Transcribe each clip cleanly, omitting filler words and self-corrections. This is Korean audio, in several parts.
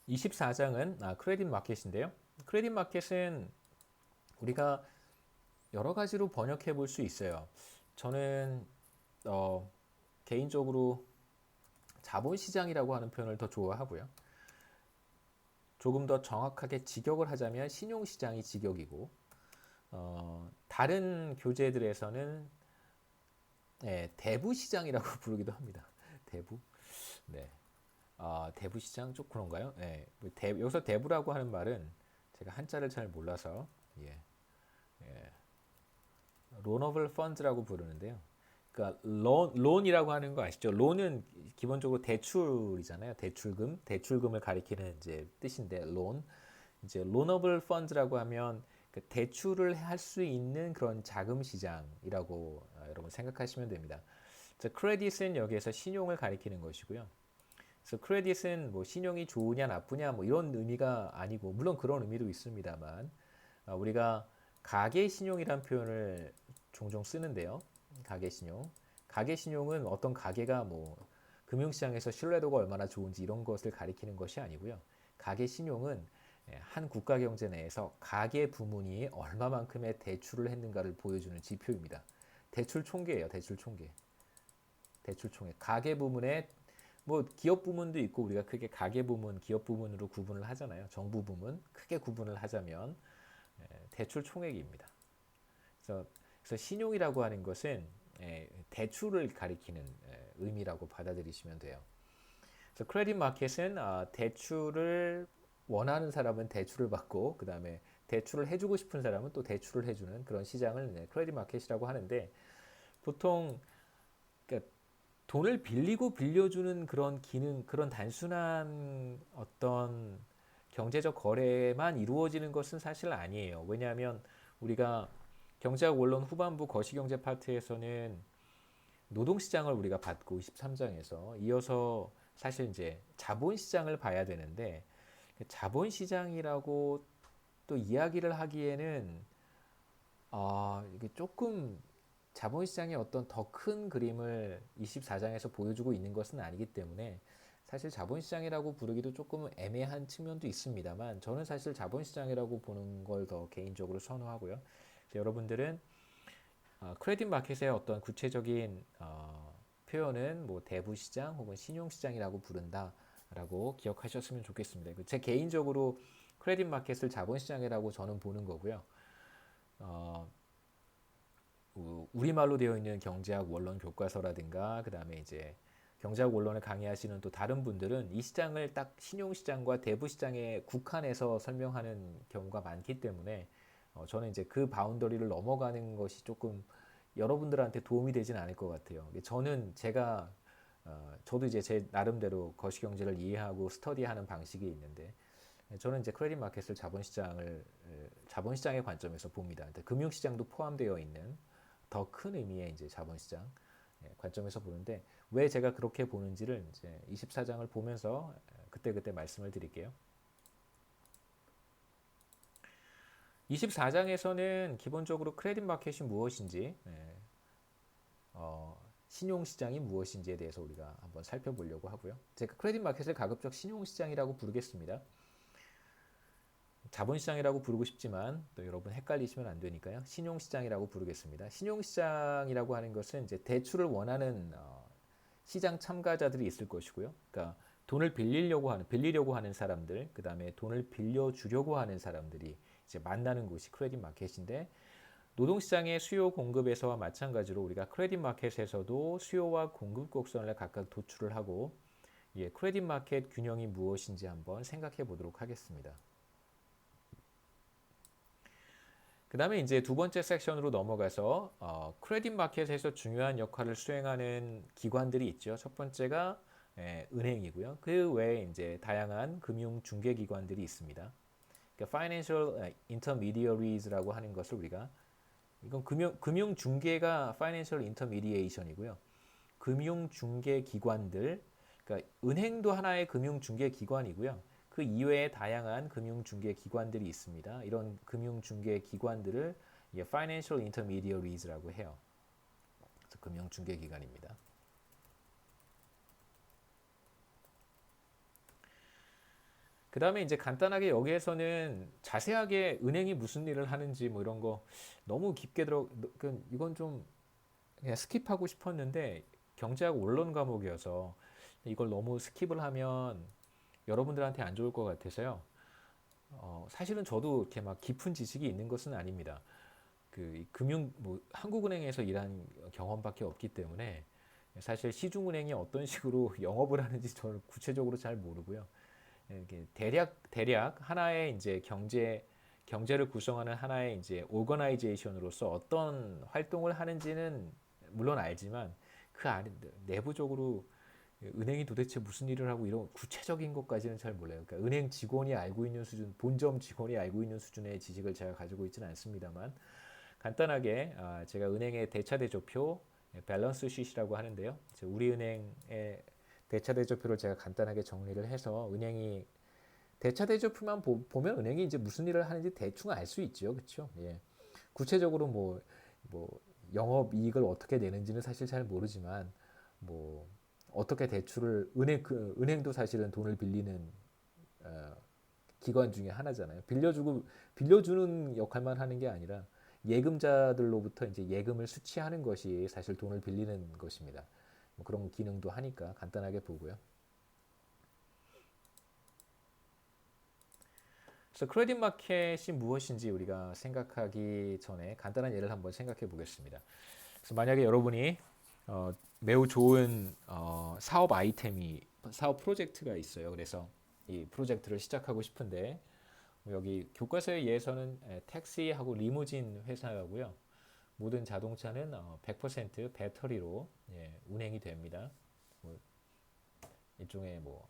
24장은 크레딧 마켓인데요. 크레딧 마켓은 우리가 여러 가지로 번역해 볼 수 있어요. 저는 개인적으로 자본시장이라고 하는 표현을 더 좋아하고요. 조금 더 정확하게 직역을 하자면 신용시장이 직역이고, 다른 교재들에서는 대부시장이라고 부르기도 합니다. 대부. 네. 대부시장 쪽 그런가요? 여기서 대부라고 하는 말은 제가 한자를 잘 몰라서 예, 론어블 펀드라고 부르는데요. 그러니까 론이라고 하는 거 아시죠? 론은 기본적으로 대출이잖아요. 대출금을 가리키는 이제 뜻인데 론. 이제 론어블 펀드라고 하면 그 대출을 할 수 있는 그런 자금 시장이라고 여러분 생각하시면 됩니다. 크레딧은 여기에서 신용을 가리키는 것이고요. 그래서 크레딧은 뭐 신용이 좋으냐 나쁘냐 뭐 이런 의미가 아니고 물론 그런 의미도 있습니다만 우리가 가계 신용이란 표현을 종종 쓰는데요. 가계 신용. 가계 신용은 어떤 가계가 뭐 금융시장에서 신뢰도가 얼마나 좋은지 이런 것을 가리키는 것이 아니고요. 가계 신용은 한 국가 경제 내에서 가계 부문이 얼마만큼의 대출을 했는가를 보여주는 지표입니다. 대출 총계예요. 대출 총계. 대출 총계. 가계 부문의 뭐 기업 부문도 있고 우리가 크게 가계 부문, 기업 부문으로 구분을 하잖아요. 정부 부문 크게 구분을 하자면 대출 총액입니다. 그래서, 신용이라고 하는 것은 대출을 가리키는 의미라고 받아들이시면 돼요. 그래서 크레딧 마켓은 대출을 원하는 사람은 대출을 받고 그 다음에 대출을 해주고 싶은 사람은 또 대출을 해주는 그런 시장을 크레딧 마켓이라고 하는데 보통 그러니까 돈을 빌리고 빌려주는 그런 기능, 그런 단순한 어떤 경제적 거래만 이루어지는 것은 사실 아니에요. 왜냐하면 우리가 경제학 원론 후반부 거시경제 파트에서는 노동시장을 우리가 받고 23장에서 이어서 사실 이제 자본시장을 봐야 되는데 자본시장이라고 또 이야기를 하기에는 이게 조금 자본시장의 어떤 더 큰 그림을 24장에서 보여주고 있는 것은 아니기 때문에 사실 자본시장이라고 부르기도 조금 애매한 측면도 있습니다만 저는 사실 자본시장이라고 보는 걸 더 개인적으로 선호하고요. 여러분들은 크레딧 마켓의 어떤 구체적인 표현은 뭐 대부시장 혹은 신용시장이라고 부른다라고 기억하셨으면 좋겠습니다. 제 개인적으로 크레딧 마켓을 자본시장이라고 저는 보는 거고요. 어, 우리말로 되어 있는 경제학 원론 교과서라든가 그 다음에 이제 경제학 원론을 강의하시는 또 다른 분들은 이 시장을 딱 신용시장과 대부시장에 국한해서 설명하는 경우가 많기 때문에 저는 이제 그 바운더리를 넘어가는 것이 조금 여러분들한테 도움이 되진 않을 것 같아요. 저는 저도 이제 제 나름대로 거시경제를 이해하고 스터디하는 방식이 있는데 저는 이제 크레딧 마켓을 자본시장의 관점에서 봅니다. 금융시장도 포함되어 있는 더 큰 의미의 이제 자본시장 관점에서 보는데 왜 제가 그렇게 보는지를 이제 24장을 보면서 그때그때 말씀을 드릴게요. 24장에서는 기본적으로 크레딧 마켓이 무엇인지, 신용시장이 무엇인지에 대해서 우리가 한번 살펴보려고 하고요. 제가 크레딧 마켓을 가급적 신용시장이라고 부르겠습니다. 자본시장이라고 부르고 싶지만 또 여러분 헷갈리시면 안 되니까요. 신용시장이라고 부르겠습니다. 신용시장이라고 하는 것은 이제 대출을 원하는 시장 참가자들이 있을 것이고요. 그러니까 돈을 빌리려고 하는 사람들, 그 다음에 돈을 빌려주려고 하는 사람들이 이제 만나는 곳이 크레딧 마켓인데 노동시장의 수요 공급에서와 마찬가지로 우리가 크레딧 마켓에서도 수요와 공급 곡선을 각각 도출을 하고 크레딧 마켓 균형이 무엇인지 한번 생각해 보도록 하겠습니다. 그 다음에 이제 두 번째 섹션으로 넘어가서 크레딧 마켓에서 중요한 역할을 수행하는 기관들이 있죠. 첫 번째가 은행이고요. 그 외에 이제 다양한 금융 중개 기관들이 있습니다. 그러니까 Financial Intermediaries라고 하는 것을 우리가 이건 금융 중개가 Financial Intermediation이고요. 금융 중개 기관들, 그러니까 은행도 하나의 금융 중개 기관이고요. 그 이외에 다양한 금융 중개 기관들이 있습니다. 이런 금융 중개 기관들을 Financial Intermediaries라고 해요. 그래서 금융 중개 기관입니다. 그 다음에 이제 간단하게 여기에서는 자세하게 은행이 무슨 일을 하는지 뭐 이런 거 너무 깊게 이건 좀 그냥 스킵하고 싶었는데 경제학 원론 과목이어서 이걸 너무 스킵을 하면 여러분들한테 안 좋을 것 같아서요. 사실은 저도 이렇게 막 깊은 지식이 있는 것은 아닙니다. 뭐 한국은행에서 일한 경험밖에 없기 때문에 사실 시중은행이 어떤 식으로 영업을 하는지 저는 구체적으로 잘 모르고요. 이렇게 대략 하나의 이제 경제를 구성하는 하나의 이제 오거나이제이션으로서 어떤 활동을 하는지는 물론 알지만 그 안에 내부적으로 은행이 도대체 무슨 일을 하고 이런 구체적인 것까지는 잘 몰라요. 그러니까 은행 직원이 알고 있는 수준, 본점 직원이 알고 있는 수준의 지식을 제가 가지고 있지는 않습니다만 간단하게 제가 은행의 대차대조표 밸런스 쉿이라고 하는데요. 우리은행의 대차대조표를 제가 간단하게 정리를 해서 은행이 대차대조표만 보면 은행이 이제 무슨 일을 하는지 대충 알 수 있죠, 그렇죠? 예. 구체적으로 뭐 영업 이익을 어떻게 내는지는 사실 잘 모르지만 뭐 어떻게 대출을 은행도 사실은 돈을 빌리는 어, 기관 중에 하나잖아요. 빌려주는 역할만 하는 게 아니라 예금자들로부터 이제 예금을 수취하는 것이 사실 돈을 빌리는 것입니다. 뭐 그런 기능도 하니까 간단하게 보고요. 그래서 크레딧 마켓이 무엇인지 우리가 생각하기 전에 간단한 예를 한번 생각해 보겠습니다. 그래서 만약에 여러분이 매우 좋은 사업 프로젝트가 있어요. 그래서 이 프로젝트를 시작하고 싶은데 여기 교과서에 의해서는 택시하고 리무진 회사고요. 모든 자동차는 100% 배터리로 운행이 됩니다. 뭐 일종의 뭐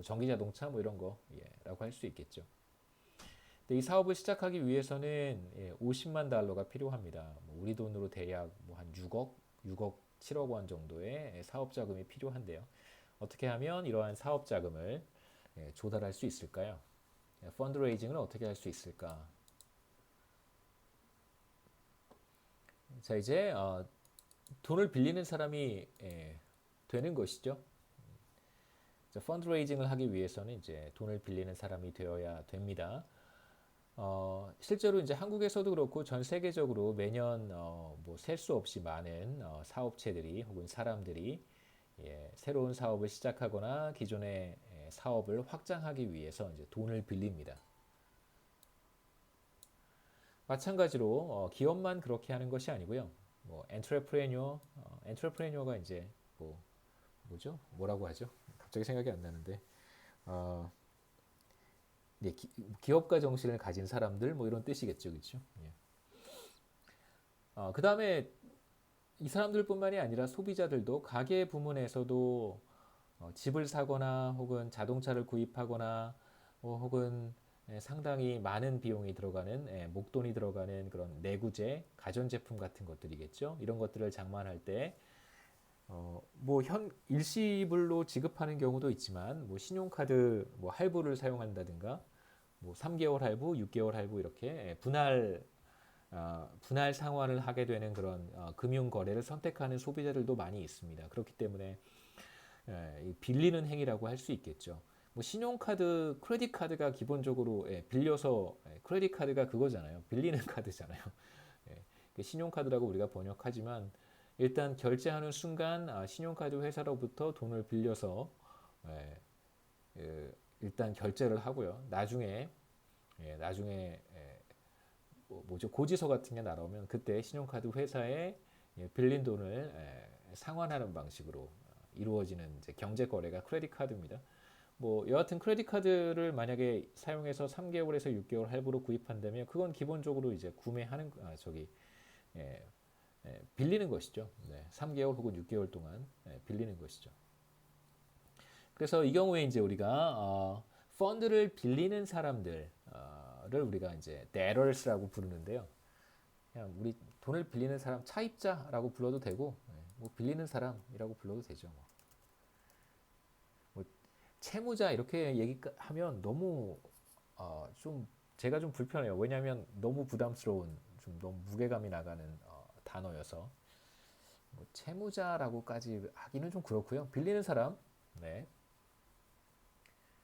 전기 자동차 뭐 이런 거라고 할 수 있겠죠. 근데 이 사업을 시작하기 위해서는 50만 달러가 필요합니다. 뭐 우리 돈으로 대략 뭐한 6억 7억 원 정도의 사업 자금이 필요한데요. 어떻게 하면 이러한 사업 자금을 조달할 수 있을까요? 펀드레이징을 어떻게 할 수 있을까? 자, 이제 돈을 빌리는 사람이 되는 것이죠. 펀드레이징을 하기 위해서는 이제 돈을 빌리는 사람이 되어야 됩니다. 실제로 이제 한국에서도 그렇고 전 세계적으로 매년 뭐 셀 수 없이 많은 사업체들이 혹은 사람들이 새로운 사업을 시작하거나 기존의 사업을 확장하기 위해서 이제 돈을 빌립니다. 마찬가지로 기업만 그렇게 하는 것이 아니고요. 뭐 엔트레프레니어가 이제 뭐죠? 뭐라고 하죠? 갑자기 생각이 안 나는데 어, 기업가 정신을 가진 사람들 뭐 이런 뜻이겠죠, 그렇죠? 예. 그 다음에 이 사람들뿐만이 아니라 소비자들도 가계 부문에서도 집을 사거나 혹은 자동차를 구입하거나 혹은 상당히 많은 비용이 들어가는 목돈이 들어가는 그런 내구재, 가전제품 같은 것들이겠죠. 이런 것들을 장만할 때 뭐 일시불로 지급하는 경우도 있지만 뭐 신용카드 뭐 할부를 사용한다든가 뭐 3개월 할부, 6개월 할부 이렇게 분할 상환을 하게 되는 그런 금융 거래를 선택하는 소비자들도 많이 있습니다. 그렇기 때문에 빌리는 행위라고 할 수 있겠죠. 뭐 신용카드, 크레딧 카드가 기본적으로 빌려서 크레딧 카드가 그거잖아요. 빌리는 카드잖아요. 신용카드라고 우리가 번역하지만 일단 결제하는 순간 신용카드 회사로부터 돈을 빌려서 일단 결제를 하고요. 나중에 뭐죠 고지서 같은 게 나오면 그때 신용카드 회사에 빌린 돈을 상환하는 방식으로 이루어지는 이제 경제 거래가 크레딧 카드입니다. 뭐 여하튼 크레딧 카드를 만약에 사용해서 3개월에서 6개월 할부로 구입한다면 그건 기본적으로 이제 구매하는 빌리는 것이죠. 3개월 혹은 6개월 동안 빌리는 것이죠. 그래서 이 경우에 이제 우리가 펀드를 빌리는 사람들을 우리가 이제 debtors라고 부르는데요. 그냥 우리 돈을 빌리는 사람 차입자라고 불러도 되고 뭐 빌리는 사람이라고 불러도 되죠. 뭐 채무자 이렇게 얘기하면 너무 좀 제가 좀 불편해요. 왜냐하면 너무 부담스러운 좀 너무 무게감이 나가는 단어여서 뭐 채무자라고까지 하기는 좀 그렇고요. 빌리는 사람, 네.